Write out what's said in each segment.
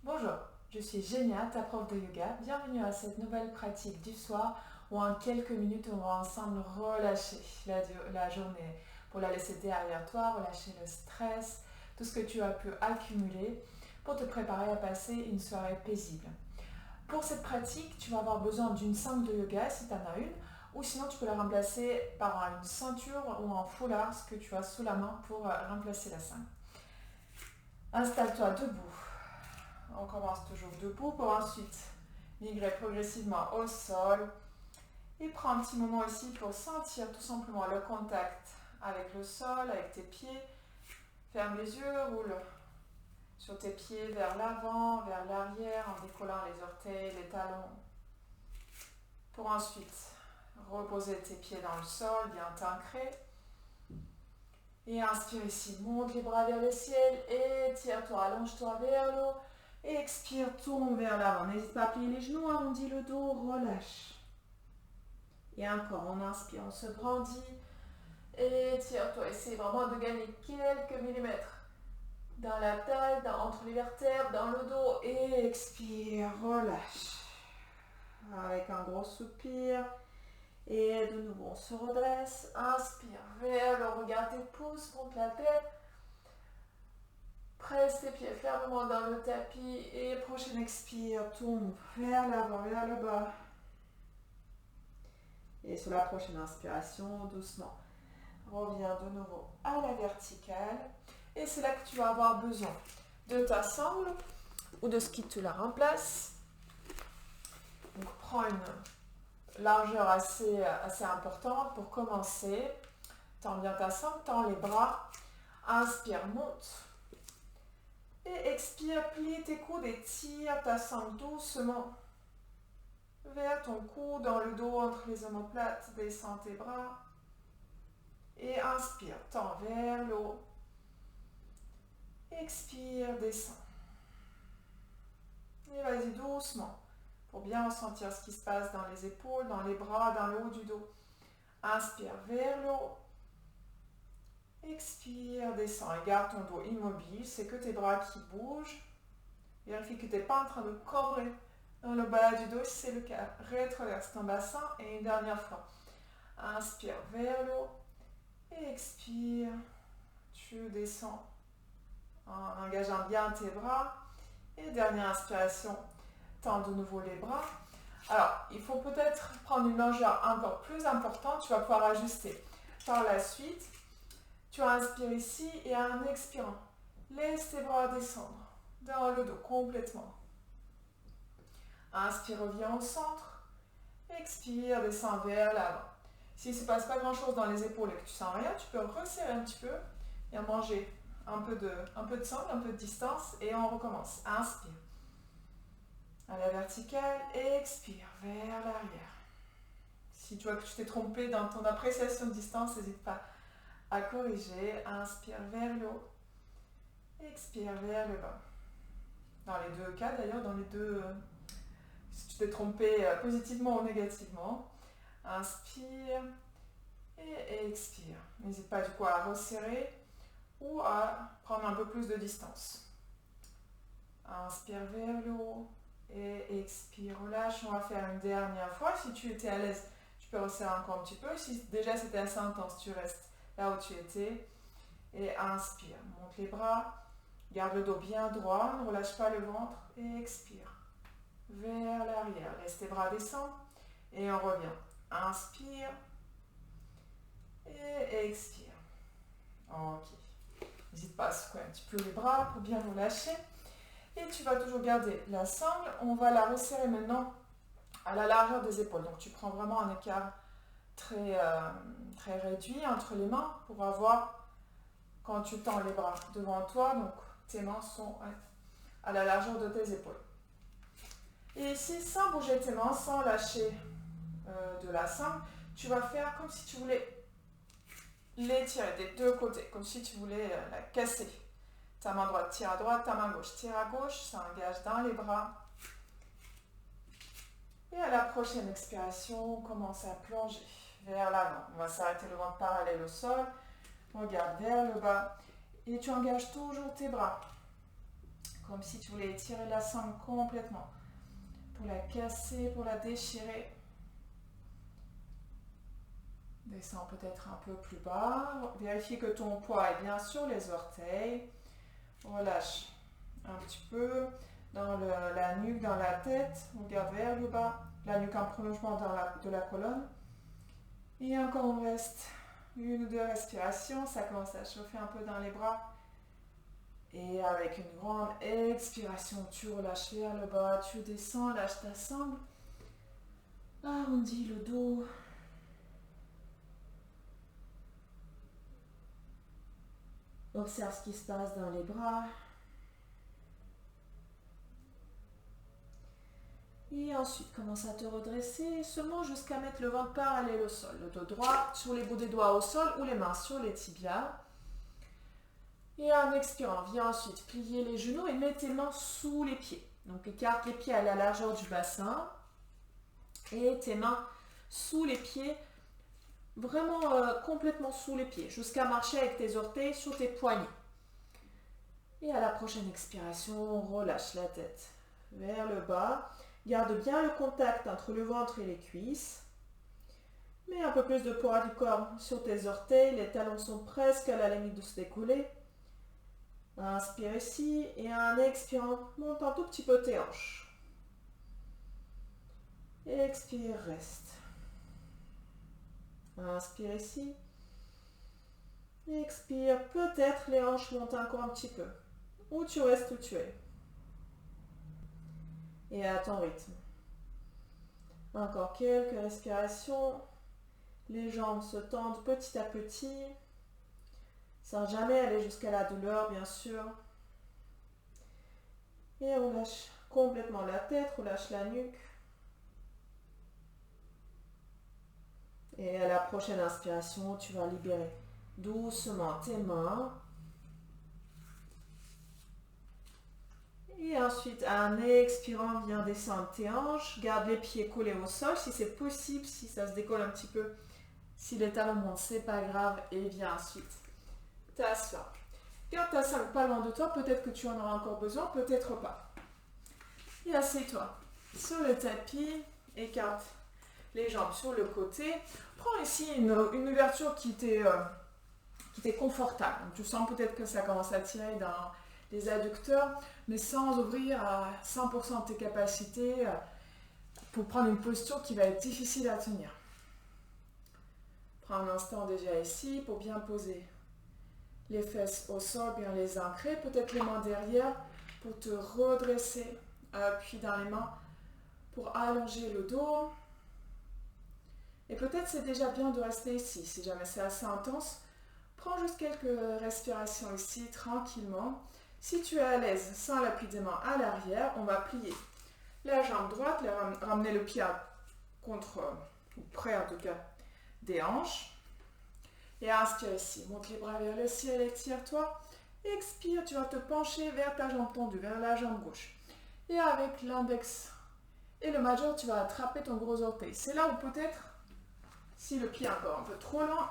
Bonjour, je suis Genia, ta prof de yoga. Bienvenue à cette nouvelle pratique du soir où en quelques minutes on va ensemble relâcher la journée pour la laisser derrière toi, relâcher le stress, tout ce que tu as pu accumuler pour te préparer à passer une soirée paisible. Pour cette pratique, tu vas avoir besoin d'une sangle de yoga si tu en as une, ou sinon tu peux la remplacer par une ceinture ou un foulard, ce que tu as sous la main pour remplacer la sangle. Installe-toi debout. On commence toujours debout pour ensuite migrer progressivement au sol. Et prends un petit moment ici pour sentir tout simplement le contact avec le sol, avec tes pieds. Ferme les yeux, roule sur tes pieds vers l'avant, vers l'arrière en décollant les orteils, les talons. Pour ensuite reposer tes pieds dans le sol, bien t'ancrer. Et inspire ici, monte les bras vers le ciel, étire-toi, allonge-toi vers l'eau. Et expire, tourne vers l'avant. N'hésite pas à plier les genoux, arrondis le dos, relâche. Et encore, on inspire, on se brandit. Étire-toi, essaye vraiment de gagner quelques millimètres dans la taille, entre les vertèbres, dans le dos. Et expire, relâche. Avec un gros soupir. Et de nouveau, on se redresse. Inspire vers le regard, tes pouces contre la tête. Presse tes pieds fermement dans le tapis et prochaine expire, tourne vers l'avant, vers le bas. Et sur la prochaine inspiration, doucement, reviens de nouveau à la verticale. Et c'est là que tu vas avoir besoin de ta sangle ou de ce qui te la remplace. Donc prends une largeur assez importante pour commencer. Tends bien ta sangle, tends les bras. Inspire, monte. Et expire, plie tes coudes et tire ta sangle doucement vers ton cou, dans le dos, entre les omoplates. Descends tes bras. Et inspire, tends vers le haut. Expire, descends. Et vas-y doucement pour bien ressentir ce qui se passe dans les épaules, dans les bras, dans le haut du dos. Inspire vers le haut. Expire, descends et garde ton dos immobile. C'est que tes bras qui bougent. Vérifie que tu n'es pas en train de cobrer dans le bas du dos. Si c'est le cas, rétroverse ton bassin et une dernière fois. Inspire vers le haut. Et expire. Tu descends en engageant bien tes bras. Et dernière inspiration. Tends de nouveau les bras. Alors, il faut peut-être prendre une longueur encore plus importante. Tu vas pouvoir ajuster par la suite. Tu inspires ici et en expirant, laisse tes bras descendre dans le dos complètement. Inspire, reviens au centre. Expire, descends vers l'avant. S'il ne se passe pas grand-chose dans les épaules et que tu sens rien, tu peux resserrer un petit peu et manger un peu de sangle, un peu de distance et on recommence. Inspire. À la verticale, expire vers l'arrière. Si tu vois que tu t'es trompé dans ton appréciation de distance, n'hésite pas à corriger. Inspire vers le haut. Expire vers le bas. Dans les deux cas d'ailleurs, si tu t'es trompé positivement ou négativement. Inspire et expire. N'hésite pas du coup à resserrer ou à prendre un peu plus de distance. Inspire vers le haut et expire, relâche. On va faire une dernière fois. Si tu étais à l'aise, tu peux resserrer encore un petit peu. Si déjà c'était assez intense, tu restes là où tu étais. Et inspire, monte les bras, garde le dos bien droit, ne relâche pas le ventre et expire. Vers l'arrière, laisse tes bras descendre et on revient. Inspire et expire. Ok. N'hésite pas à secouer un petit peu les bras pour bien relâcher. Et tu vas toujours garder la sangle. On va la resserrer maintenant à la largeur des épaules. Donc tu prends vraiment un écart très réduit entre les mains pour avoir, quand tu tends les bras devant toi, donc tes mains sont à la largeur de tes épaules. Et ici, sans bouger tes mains, sans lâcher de la sangle, tu vas faire comme si tu voulais l'étirer des deux côtés, comme si tu voulais la casser. Ta main droite tire à droite, ta main gauche tire à gauche, ça engage dans les bras. Et à la prochaine expiration, on commence à plonger vers l'avant. On va s'arrêter le ventre parallèle au sol. Regarde vers le bas. Et tu engages toujours tes bras. comme si tu voulais étirer la sangle complètement, pour la casser, pour la déchirer. Descends peut-être un peu plus bas, vérifie que ton poids est bien sur les orteils, relâche un petit peu dans la nuque, dans la tête, regarde vers le bas, la nuque en prolongement de la colonne. Et encore on reste une ou deux respirations, ça commence à chauffer un peu dans les bras. Et avec une grande expiration, tu relâches vers le bas, tu descends, lâche ta sangle. Arrondis le dos. Observe ce qui se passe dans les bras. Et ensuite, commence à te redresser seulement jusqu'à mettre le ventre parallèle au sol. Le dos droit sur les bouts des doigts au sol ou les mains sur les tibias. Et en expirant, viens ensuite plier les genoux et mets tes mains sous les pieds. Donc écarte les pieds à la largeur du bassin. Et tes mains sous les pieds, vraiment complètement sous les pieds, jusqu'à marcher avec tes orteils sur tes poignets. Et à la prochaine expiration, relâche la tête vers le bas. Garde bien le contact entre le ventre et les cuisses. Mets un peu plus de poids du corps sur tes orteils. Les talons sont presque à la limite de se décoller. Inspire ici et en expirant, monte un tout petit peu tes hanches. Expire, reste. Inspire ici. Expire, peut-être les hanches montent encore un petit peu. Ou tu restes où tu es. Et à ton rythme. Encore quelques respirations. Les jambes se tendent petit à petit, sans jamais aller jusqu'à la douleur, bien sûr. Et relâche complètement la tête, relâche la nuque. Et à la prochaine inspiration, tu vas libérer doucement tes mains. Et ensuite, en expirant, viens descendre tes hanches. Garde les pieds collés au sol si c'est possible, si ça se décolle un petit peu. Si les talons montent, c'est pas grave. Et viens ensuite t'asseoir. Garde ta sangle pas loin de toi. Peut-être que tu en auras encore besoin, peut-être pas. Et assieds-toi sur le tapis. Écarte les jambes sur le côté. Prends ici une ouverture qui t'est confortable. Donc, tu sens peut-être que ça commence à tirer dans les adducteurs, mais sans ouvrir à 100% de tes capacités pour prendre une posture qui va être difficile à tenir. Prends un instant déjà ici pour bien poser les fesses au sol, bien les ancrer, peut-être les mains derrière pour te redresser, appui dans les mains pour allonger le dos. Et peut-être c'est déjà bien de rester ici, si jamais c'est assez intense. Prends juste quelques respirations ici, tranquillement. Si tu es à l'aise, sans l'appui des mains à l'arrière, on va plier la jambe droite, ramener le pied contre, ou près en tout cas, des hanches. Et inspire ici, monte les bras vers le ciel, étire-toi. Expire, tu vas te pencher vers ta jambe tendue, vers la jambe gauche. Et avec l'index et le majeur, tu vas attraper ton gros orteil. C'est là où peut-être, si le pied est encore un peu trop loin,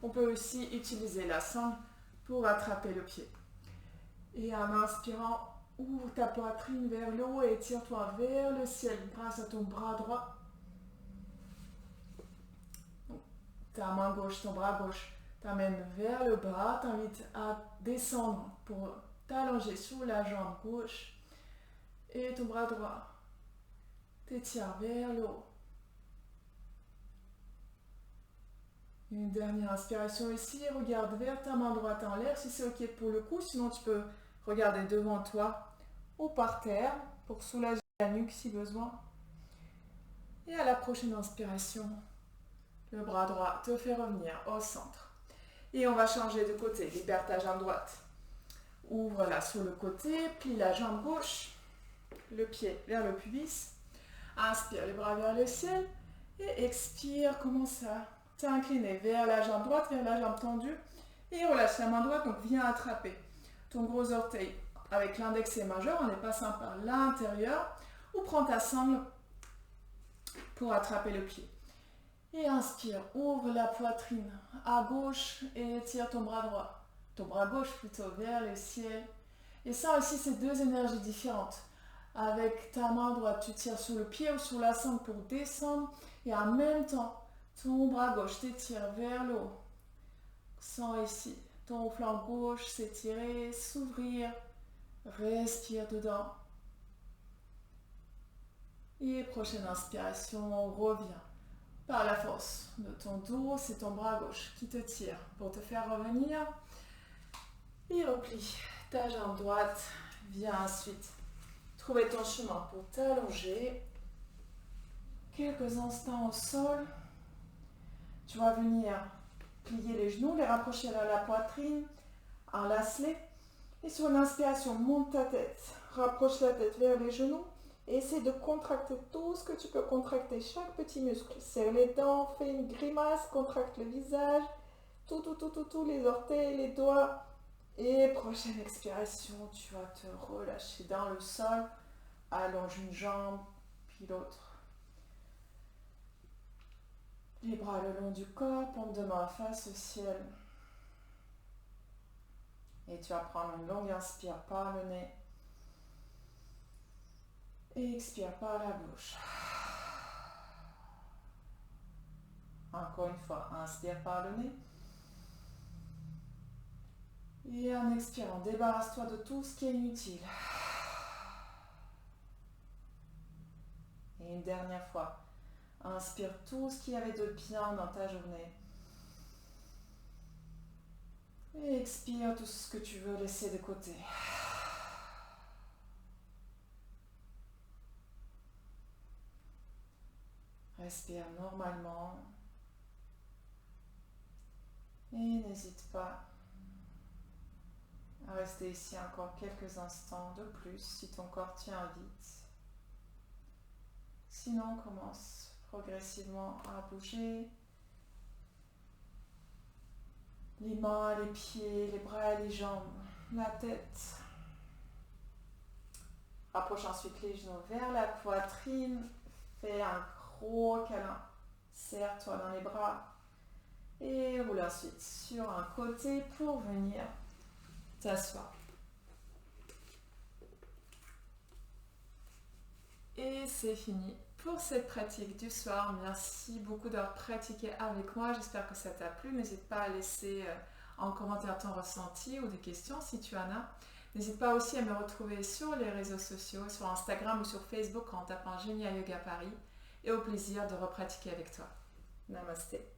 on peut aussi utiliser la sangle pour attraper le pied. Et en inspirant, ouvre ta poitrine vers le haut et étire-toi vers le ciel grâce à ton bras droit. Ta main gauche, ton bras gauche t'amène vers le bas, t'invite à descendre pour t'allonger sur la jambe gauche. Et ton bras droit t'étire vers le haut. Une dernière inspiration ici, regarde vers ta main droite en l'air si c'est ok pour le coup, sinon tu peux regarder devant toi ou par terre pour soulager la nuque si besoin. Et à la prochaine inspiration, le bras droit te fait revenir au centre. Et on va changer de côté, libère ta jambe droite. Ouvre-la sur le côté, plie la jambe gauche, le pied vers le pubis. Inspire les bras vers le ciel et expire, commence à t'incliner vers la jambe droite, vers la jambe tendue et relâche la main droite, donc viens attraper ton gros orteil avec l'index et majeur en les passant par l'intérieur ou prends ta sangle pour attraper le pied. Et inspire, ouvre la poitrine à gauche et étire ton bras droit, ton bras gauche plutôt vers le ciel Et ça aussi, c'est deux énergies différentes. Avec ta main droite, tu tires sur le pied ou sur la sangle pour descendre. Et en même temps, ton bras gauche t'étire vers le haut. Sens ici, ton flanc gauche s'étirer, s'ouvrir. Respire dedans. Et prochaine inspiration, reviens par la force de ton dos. C'est ton bras gauche qui te tire pour te faire revenir. Et replie ta jambe droite. Viens ensuite trouver ton chemin pour t'allonger. Quelques instants au sol. Tu vas venir plier les genoux, les rapprocher à la poitrine, enlace-les. Et sur l'inspiration, monte ta tête. Rapproche la tête vers les genoux. Et essaie de contracter tout ce que tu peux contracter, chaque petit muscle. Serre les dents, fais une grimace, contracte le visage, tous les orteils, les doigts. Et prochaine expiration, tu vas te relâcher dans le sol. Allonge une jambe, puis l'autre. Les bras le long du corps, paume de main face au ciel. Et tu vas prendre une longue inspire par le nez. Et expire par la bouche. Encore une fois, inspire par le nez. Et en expirant, débarrasse-toi de tout ce qui est inutile. Et une dernière fois, inspire tout ce qu'il y avait de bien dans ta journée. Et expire tout ce que tu veux laisser de côté. Respire normalement. Et n'hésite pas à rester ici encore quelques instants de plus si ton corps t'y invite. Sinon, commence progressivement à bouger les mains, les pieds, les bras, les jambes, la tête. Rapproche ensuite les genoux vers la poitrine. Fais un gros câlin. Serre-toi dans les bras. Et roule ensuite sur un côté pour venir t'asseoir. Et c'est fini pour cette pratique du soir. Merci beaucoup d'avoir pratiqué avec moi. J'espère que ça t'a plu. N'hésite pas à laisser en commentaire ton ressenti ou des questions si tu en as. N'hésite pas aussi à me retrouver sur les réseaux sociaux, sur Instagram ou sur Facebook en tapant Genia Yoga Paris. Et au plaisir de repratiquer avec toi. Namasté.